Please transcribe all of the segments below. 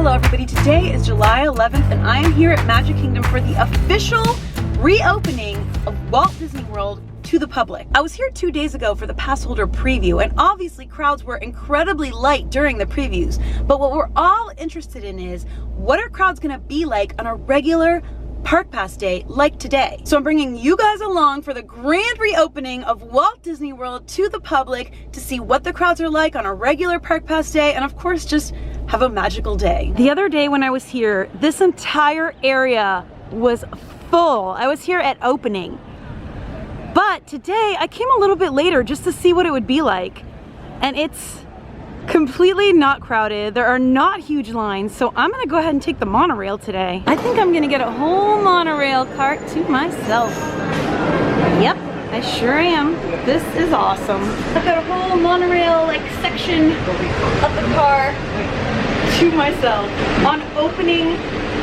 Hello everybody, today is July 11th and I am here at Magic Kingdom for the official reopening of Walt Disney World to the public. I was here 2 days ago for the pass holder preview, and obviously crowds were incredibly light during the previews, but what we're all interested in is what are crowds gonna be like on a regular Park Pass day like today. So I'm bringing you guys along for the grand reopening of Walt Disney World to the public to see what the crowds are like on a regular Park Pass day, and of course just have a magical day. The other day when I was here, this entire area was full. I was here at opening. But today I came a little bit later just to see what it would be like. And it's completely not crowded. There are not huge lines, so I'm gonna go ahead and take the monorail today. I think I'm gonna get a whole monorail cart to myself. Yep, I sure am. This is awesome. I've got a whole monorail section of the car to myself on opening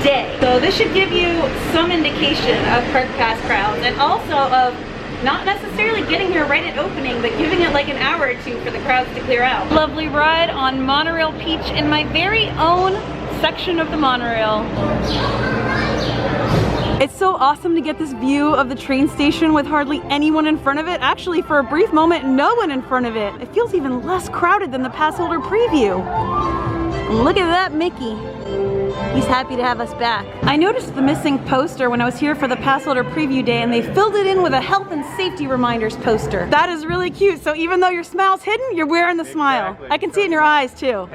day. So this should give you some indication of Park Pass crowds, and also of not necessarily getting here right at opening, but giving it like an hour or two for the crowds to clear out. Lovely ride on Monorail Peach in my very own section of the monorail. It's so awesome to get this view of the train station with hardly anyone in front of it. Actually, for a brief moment, no one in front of it. It feels even less crowded than the pass holder preview. And look at that Mickey. He's happy to have us back. I noticed the missing poster when I was here for the pass holder preview day, and they filled it in with a health and safety reminders poster. That is really cute. So even though your smile's hidden, you're wearing the smile. I can see it in your eyes too.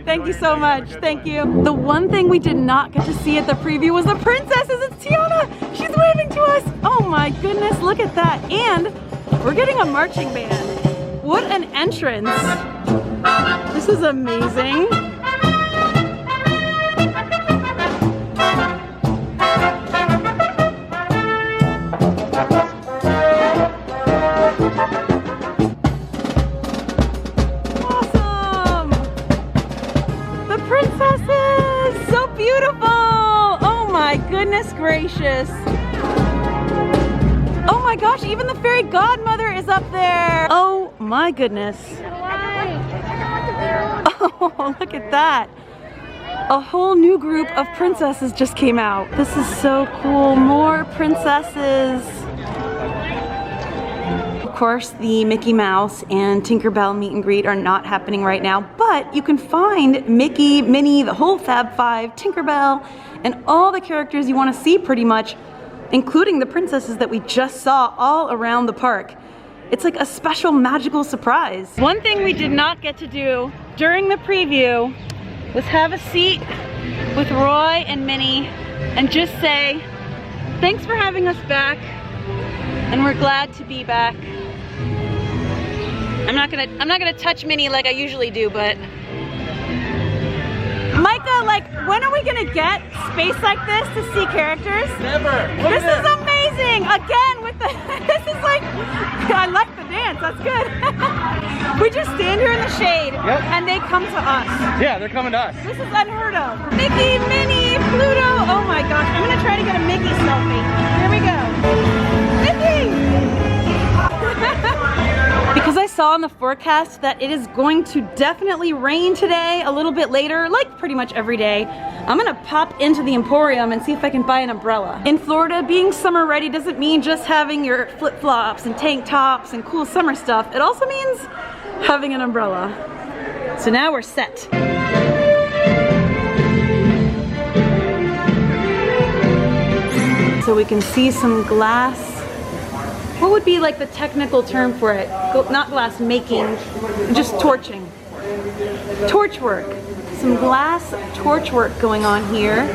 Thank you so much. Thank you. The one thing we did not get to see at the preview was the princesses. It's Tiana. She's waving to us. Oh my goodness, look at that. And we're getting a marching band. What an entrance. This is amazing. Awesome! The princesses! So beautiful! Oh my goodness gracious. Oh my gosh, even the fairy godmother is up there. Oh my goodness. Oh, look at that. A whole new group of princesses just came out. This is so cool. More princesses. Of course, the Mickey Mouse and Tinkerbell meet and greet are not happening right now, but you can find Mickey, Minnie, the whole Fab Five, Tinkerbell, and all the characters you want to see pretty much, including the princesses that we just saw all around the park. It's like a special magical surprise. One thing we did not get to do during the preview was have a seat with Roy and Minnie and just say, thanks for having us back, and we're glad to be back. I'm not gonna touch Minnie like I usually do, but Micah, when are we gonna get space like this to see characters? Never. This is amazing. Again with the, this is like, I like the dance, that's good. We just stand here in the shade, yep, and they come to us. Yeah, they're coming to us. This is unheard of. Mickey, Minnie, Pluto. Oh my gosh, I'm gonna try to get a Mickey selfie. Here we go. Mickey! Because I saw in the forecast that it is going to definitely rain today, a little bit later, like pretty much every day, I'm gonna pop into the Emporium and see if I can buy an umbrella. In Florida, being summer ready doesn't mean just having your flip-flops and tank tops and cool summer stuff. It also means having an umbrella. So now we're set. So we can see some glass. What would be like the technical term for it? Not glass making, just torching. Torch work. Some glass torch work going on here.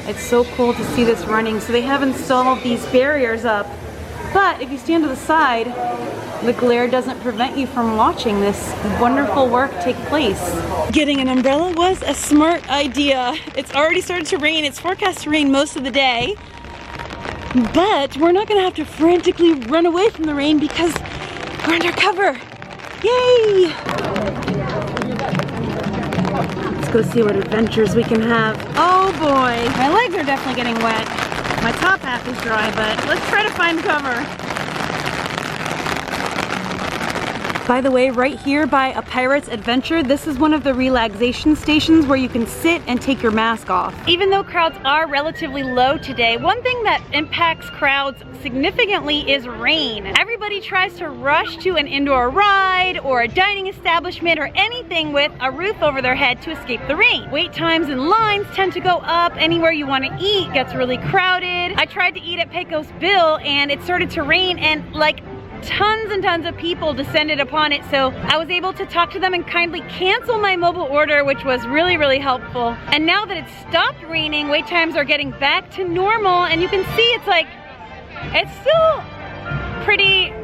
It's so cool to see this running. So they have installed these barriers up, but if you stand to the side, the glare doesn't prevent you from watching this wonderful work take place. Getting an umbrella was a smart idea. It's already started to rain. It's forecast to rain most of the day. But we're not gonna have to frantically run away from the rain because we're under cover. Yay! Let's go see what adventures we can have. Oh boy, my legs are definitely getting wet. My top half is dry, but let's try to find cover. By the way, right here by A Pirate's Adventure, this is one of the relaxation stations where you can sit and take your mask off. Even though crowds are relatively low today, one thing that impacts crowds significantly is rain. Everybody tries to rush to an indoor ride or a dining establishment or anything with a roof over their head to escape the rain. Wait times and lines tend to go up. Anywhere you want to eat gets really crowded. I tried to eat at Pecos Bill and it started to rain and like tons and tons of people descended upon it, so I was able to talk to them and kindly cancel my mobile order, which was really, really helpful. And now that it's stopped raining, wait times are getting back to normal, and you can see it's like, it's still pretty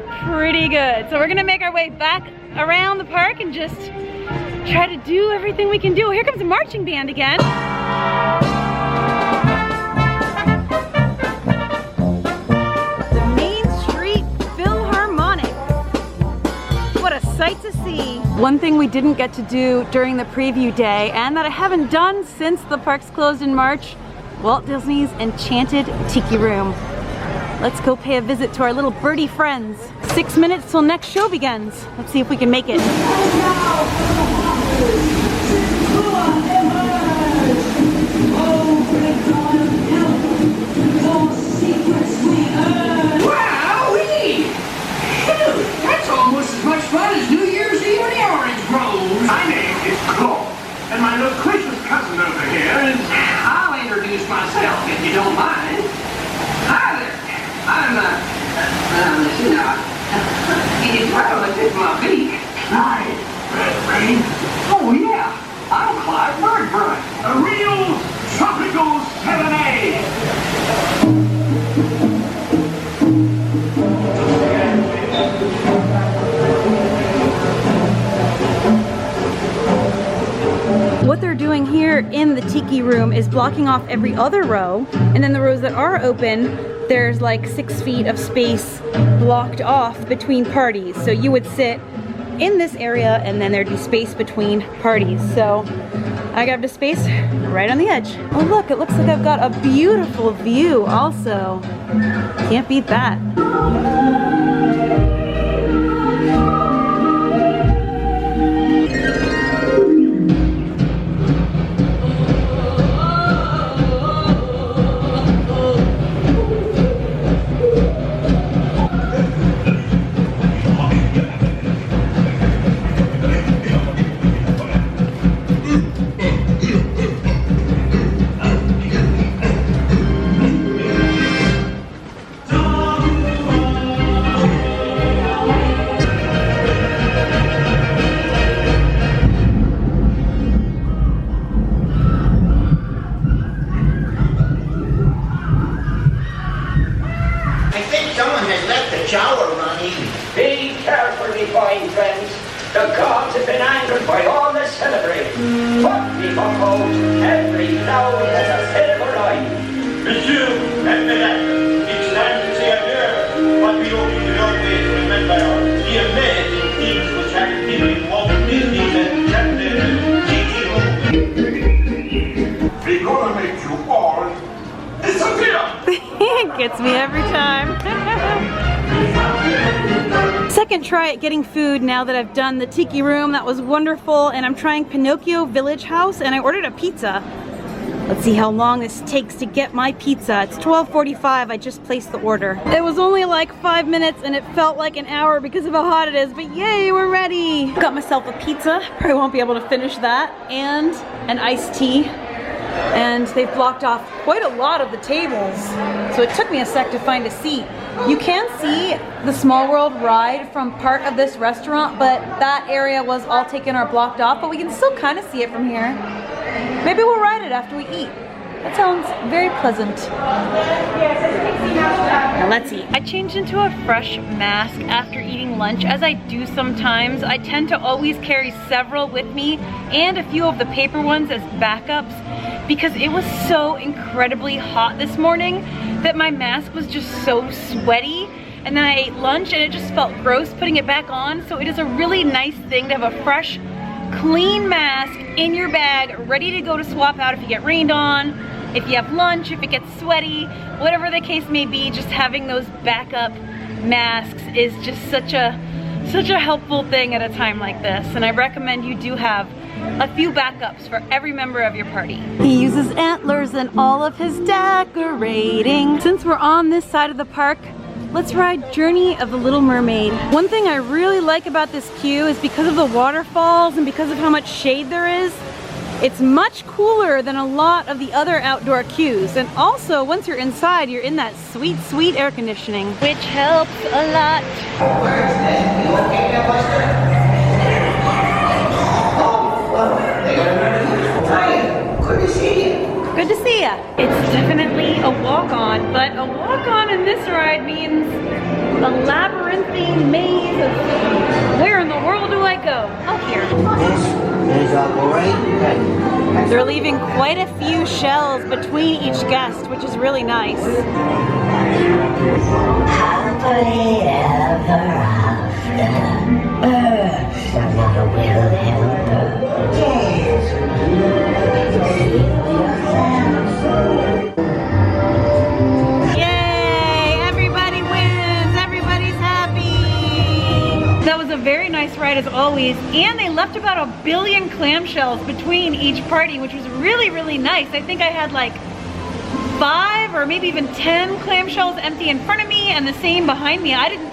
good. So we're gonna make our way back around the park and just try to do everything we can do. Here comes the marching band again. Sight to see. One thing we didn't get to do during the preview day, and that I haven't done since the parks closed in March, Walt Disney's Enchanted Tiki Room. Let's go pay a visit to our little birdie friends. 6 minutes till next show begins. Let's see if we can make it. That's almost as much fun as New Year's Eve in the orange groves. My name is Claude, and my loquacious cousin over here is... I'll introduce myself, if you don't mind. Hi there. I'm, you know, it's rather fit my beak. Hi, Red Rain. Oh, yeah, I'm Clyde Birdbright, a real tropical 7A. What they're doing here in the Tiki Room is blocking off every other row, and then the rows that are open, there's like 6 feet of space blocked off between parties. So you would sit in this area and then there'd be space between parties. So I grabbed a space right on the edge. Oh look, it looks like I've got a beautiful view also. Can't beat that. Be careful, me fine friends. The gods have been angered by all the celebrating. But me buckles, every now and then a silver line. Monsieur, it's time to say adieu, but we hope you will always remember the amazing things which have been in Walt Disney's Enchanted Tiki Room. We're gonna make you all disappear! It gets me every time. Second try at getting food now that I've done the Tiki Room. That was wonderful, and I'm trying Pinocchio Village House, and I ordered a pizza. Let's see how long this takes to get my pizza. It's 12:45, I just placed the order. It was only like 5 minutes and it felt like an hour because of how hot it is, but yay, we're ready. Got myself a pizza, probably won't be able to finish that, and an iced tea. And they've blocked off quite a lot of the tables, so it took me a sec to find a seat. You can see the Small World ride from part of this restaurant, but that area was all taken or blocked off, but we can still kind of see it from here. Maybe we'll ride it after we eat. That sounds very pleasant. Now let's eat. I changed into a fresh mask after eating lunch, as I do sometimes. I tend to always carry several with me and a few of the paper ones as backups because it was so incredibly hot this morning that my mask was just so sweaty. And then I ate lunch and it just felt gross putting it back on. So it is a really nice thing to have a fresh, clean mask in your bag, ready to go to swap out if you get rained on, if you have lunch, if it gets sweaty, whatever the case may be. Just having those backup masks is just such a such a helpful thing at a time like this, and I recommend you do have a few backups for every member of your party. He uses antlers in all of his decorating. Since we're on this side of the park, let's ride Journey of the Little Mermaid. One thing I really like about this queue is because of the waterfalls and because of how much shade there is, it's much cooler than a lot of the other outdoor queues. And also, once you're inside, you're in that sweet, sweet air conditioning, which helps a lot. Good to see you. Good to see ya. It's definitely a walk-on, but a walk-on in this ride means a labyrinthine maze of where in the world do I go? Oh, here. They're leaving quite a few shells between each guest, which is really nice. Happily ever after. Someone will help her. Yay! Everybody wins! Everybody's happy! That was a very nice ride as always, and they left about 1 billion clamshells between each party, which was really, really nice. I think I had like 5 or maybe even 10 clamshells empty in front of me and the same behind me. I didn't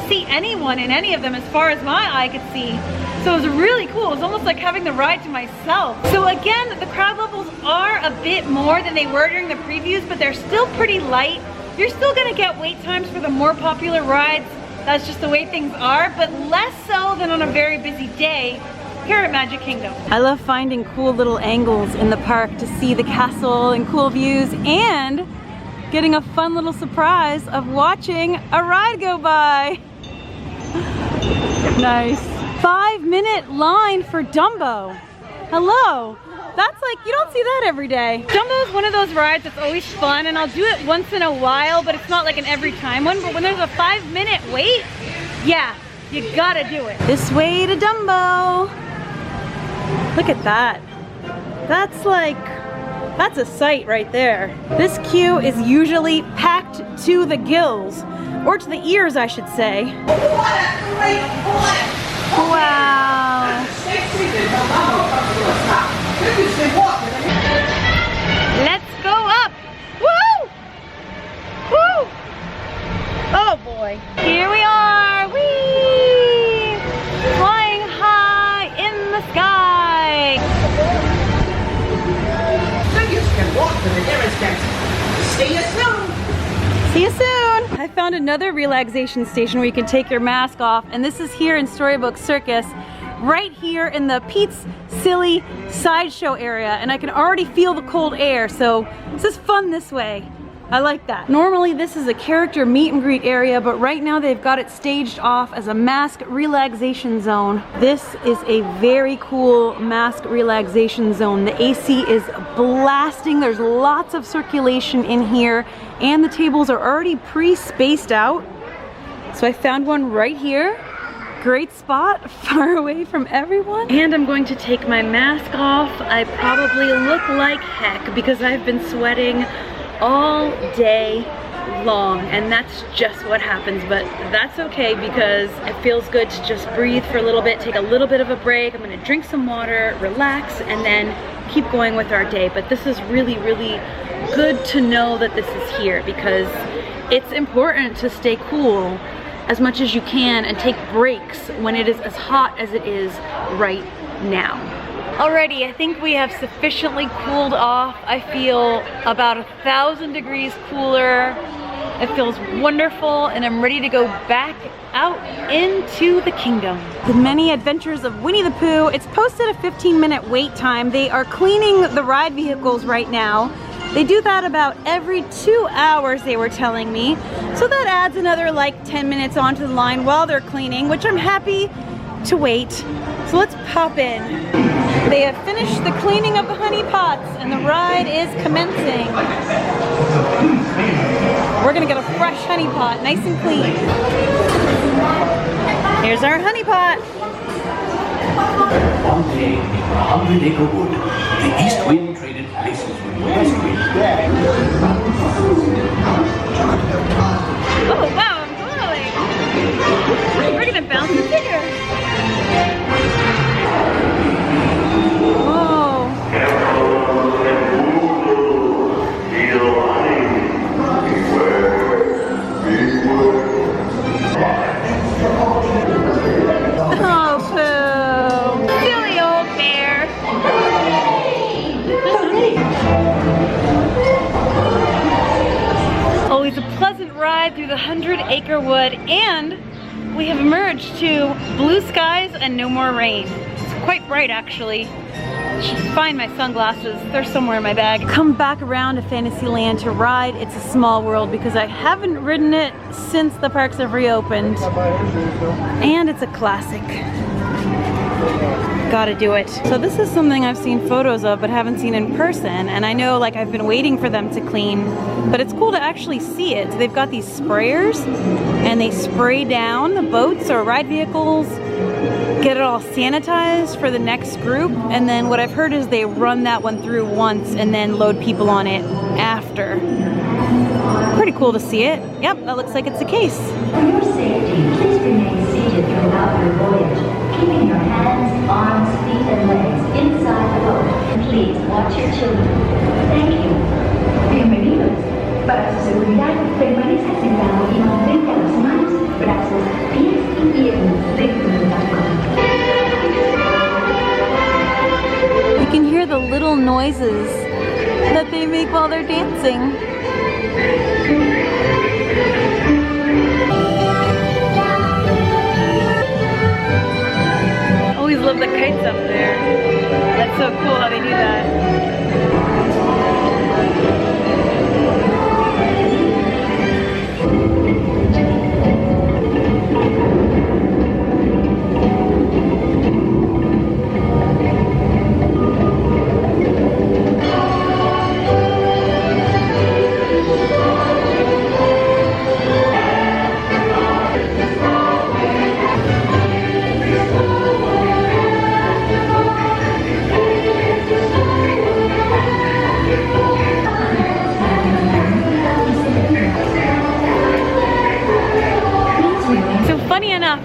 see anyone in any of them as far as my eye could see. So it was really cool. It was almost like having the ride to myself. So again, the crowd levels are a bit more than they were during the previews, but they're still pretty light. You're still gonna get wait times for the more popular rides. That's just the way things are, but less so than on a very busy day here at Magic Kingdom. I love finding cool little angles in the park to see the castle and cool views, and getting a fun little surprise of watching a ride go by. Nice. 5-minute line for Dumbo. Hello. That's like, you don't see that every day. Dumbo is one of those rides that's always fun, and I'll do it once in a while, but it's not like an every time one. But when there's a 5-minute wait, yeah, you gotta do it. This way to Dumbo. Look at that. That's a sight right there. This queue is usually packed to the gills, or to the ears, I should say. Wow. Let's go up. Woo! Woo! Oh boy. Here we are. Whee! Flying high in the sky. Can walk to the nearest exit. See you soon. See you soon. I found another relaxation station where you can take your mask off, and this is here in Storybook Circus, right here in the Pete's Silly Sideshow area, and I can already feel the cold air, so this is fun this way. I like that. Normally this is a character meet and greet area, but right now they've got it staged off as a mask relaxation zone. This is a very cool mask relaxation zone. The AC is blasting. There's lots of circulation in here, and the tables are already pre-spaced out. So I found one right here. Great spot, far away from everyone. And I'm going to take my mask off. I probably look like heck because I've been sweating all day long, and that's just what happens, but that's okay because it feels good to just breathe for a little bit, take a little bit of a break. I'm gonna drink some water, relax, and then keep going with our day. But this is really, really good to know that this is here, because it's important to stay cool as much as you can and take breaks when it is as hot as it is right now. Alrighty, I think we have sufficiently cooled off. I feel about 1,000 degrees cooler. It feels wonderful, and I'm ready to go back out into the kingdom. The Many Adventures of Winnie the Pooh. It's posted a 15-minute wait time. They are cleaning the ride vehicles right now. They do that about every 2 hours, they were telling me. So that adds another like 10 minutes onto the line while they're cleaning, which I'm happy to wait. So let's pop in. They have finished the cleaning of the honey pots, and the ride is commencing. We're gonna get a fresh honey pot, nice and clean. Here's our honey pot. One day, in a 100-acre wood, the east wind traded places with the west wind. Oh wow, I'm glowing. We're gonna bounce the ticker. Whoa. Oh, Pooh. Silly old bear. Always a pleasant ride through the 100-acre wood, and we have emerged to blue skies and no more rain. It's quite bright, actually. Should find my sunglasses. They're somewhere in my bag. Come back around to Fantasyland to ride It's a Small World because I haven't ridden it since the parks have reopened. And it's a classic. Gotta do it. So this is something I've seen photos of but haven't seen in person, and I know like I've been waiting for them to clean, but it's cool to actually see it. So they've got these sprayers and they spray down the boats or ride vehicles, get it all sanitized for the next group, and then what I've heard is they run that one through once and then load people on it after. Pretty cool to see it. Yep, that looks like it's the case. For your safety, please remain seated throughout your voyage, keeping your hands, arms, feet, and legs inside the boat. Please watch your children. Thank you. Bienvenidos. Para su seguridad, permanezca sentado y mantenga las manos, brazos, pies y piernas dentro del barco. You can hear the little noises that they make while they're dancing. Always love the kites up there. That's so cool how they do that.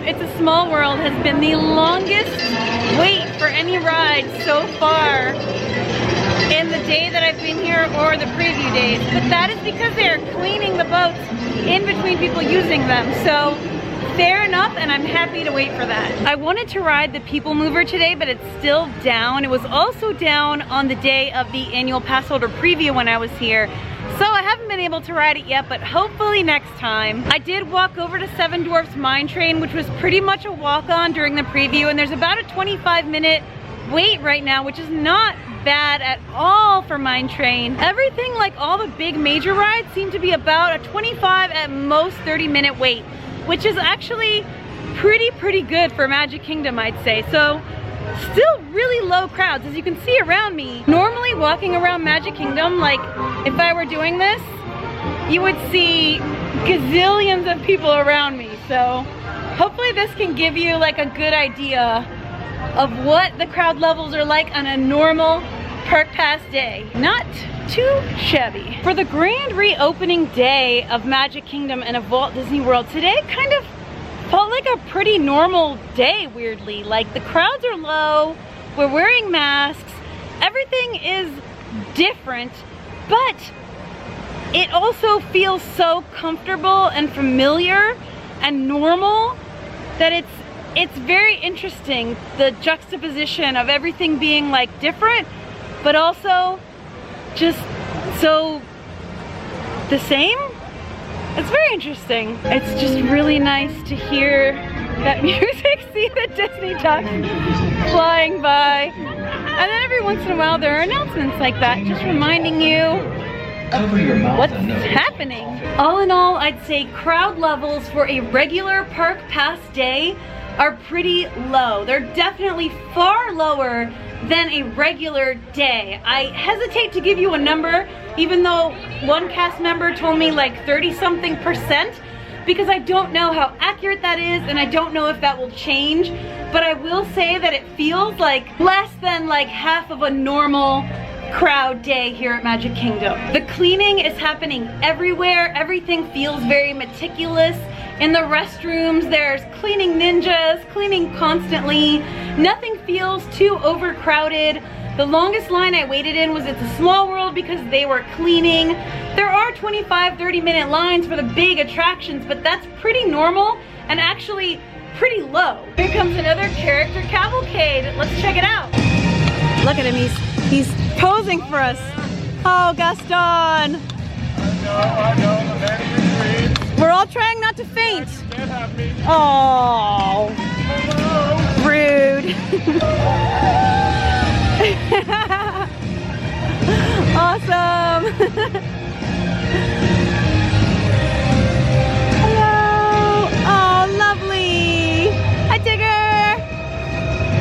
It's a Small World has been the longest wait for any ride so far in the day that I've been here or the preview days, but that is because they are cleaning the boats in between people using them, so fair enough, and I'm happy to wait for that. I wanted to ride the People Mover today, but it's still down. It was also down on the day of the annual pass holder preview when I was here. So I haven't been able to ride it yet, but hopefully next time. I did walk over to Seven Dwarfs Mine Train, which was pretty much a walk-on during the preview, and there's about a 25-minute wait right now, which is not bad at all for Mine Train. Everything, like all the big major rides, seem to be about a 25 at most 30-minute wait, which is actually pretty good for Magic Kingdom, I'd say. So still really low crowds, as you can see around me. Normally walking around Magic Kingdom, like if I were doing this, you would see gazillions of people around me. So hopefully this can give you like a good idea of what the crowd levels are like on a normal Park Pass day. Not too shabby. For the grand reopening day of Magic Kingdom and of Walt Disney World, today kind of felt like a pretty normal day, weirdly. Like the crowds are low, we're wearing masks, everything is different, but it also feels so comfortable and familiar and normal that it's very interesting, the juxtaposition of everything being like different, but also just so the same. It's very interesting. It's just really nice to hear that music, see the Disney ducks flying by. And then every once in a while there are announcements like that, just reminding you what's happening. All in all, I'd say crowd levels for a regular Park Pass day are pretty low. They're definitely far lower than a regular day. I hesitate to give you a number, even though one cast member told me like 30-something%, because I don't know how accurate that is, and I don't know if that will change, but I will say that it feels like less than like half of a normal crowd day here at Magic Kingdom. The cleaning is happening everywhere. Everything feels very meticulous In the restrooms, there's cleaning ninjas, cleaning constantly. Nothing feels too overcrowded. The longest line I waited in was It's a Small World because they were cleaning. There are 25-30 minute lines for the big attractions, but that's pretty normal and actually pretty low. Here comes another character cavalcade. Let's check it out. Look at him, he's posing for us. Oh, Gaston. I know, the man in your dreams. We're all trying not to faint. Can't have me. Oh, Hello. rude. Awesome. Hello. Oh, lovely. Hi, Tigger.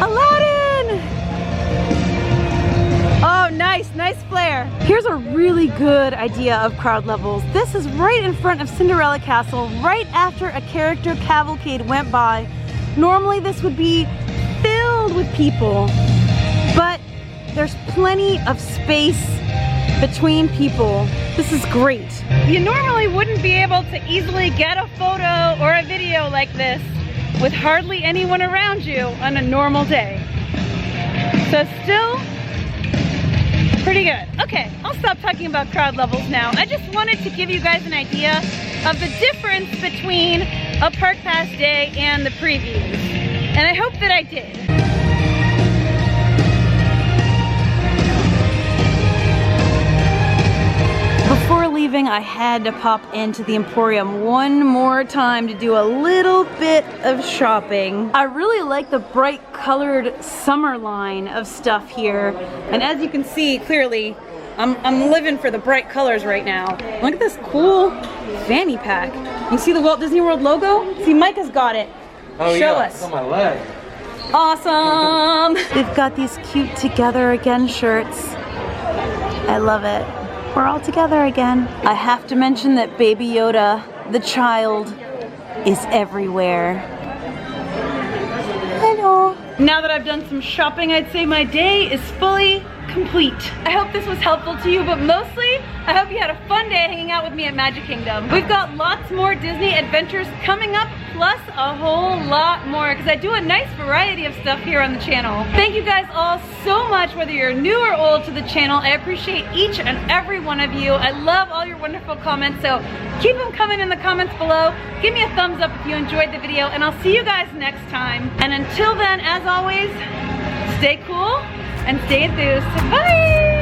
Aladdin. Oh, nice flare. Here's a really good idea of crowd levels. This is right in front of Cinderella Castle, right after a character cavalcade went by. Normally this would be filled with people, but there's plenty of space between people. This is great. You normally wouldn't be able to easily get a photo or a video like this with hardly anyone around you on a normal day. So still pretty good. Okay, I'll stop talking about crowd levels now. I just wanted to give you guys an idea of the difference between a Park Pass day and the previews. And I hope that I did. Before leaving, I had to pop into the Emporium one more time to do a little bit of shopping. I really like the bright colored summer line of stuff here. And as you can see clearly, I'm living for the bright colors right now. Look at this cool fanny pack. You see the Walt Disney World logo? See, Micah's got it. Oh, Show yeah, us. it's on my leg. Awesome. They've got these cute Together Again shirts. I love it. We're all together again. I have to mention that Baby Yoda, the child, is everywhere. Hello. Now that I've done some shopping, I'd say my day is fully complete. I hope this was helpful to you, but mostly, I hope you had a fun day hanging out with me at Magic Kingdom. We've got lots more Disney adventures coming up, plus a whole lot more, because I do a nice variety of stuff here on the channel. Thank you guys all so much, whether you're new or old to the channel. I appreciate each and every one of you. I love all your wonderful comments, so keep them coming in the comments below. Give me a thumbs up if you enjoyed the video, and I'll see you guys next time. And until then, as always, stay cool and stay enthused. Bye!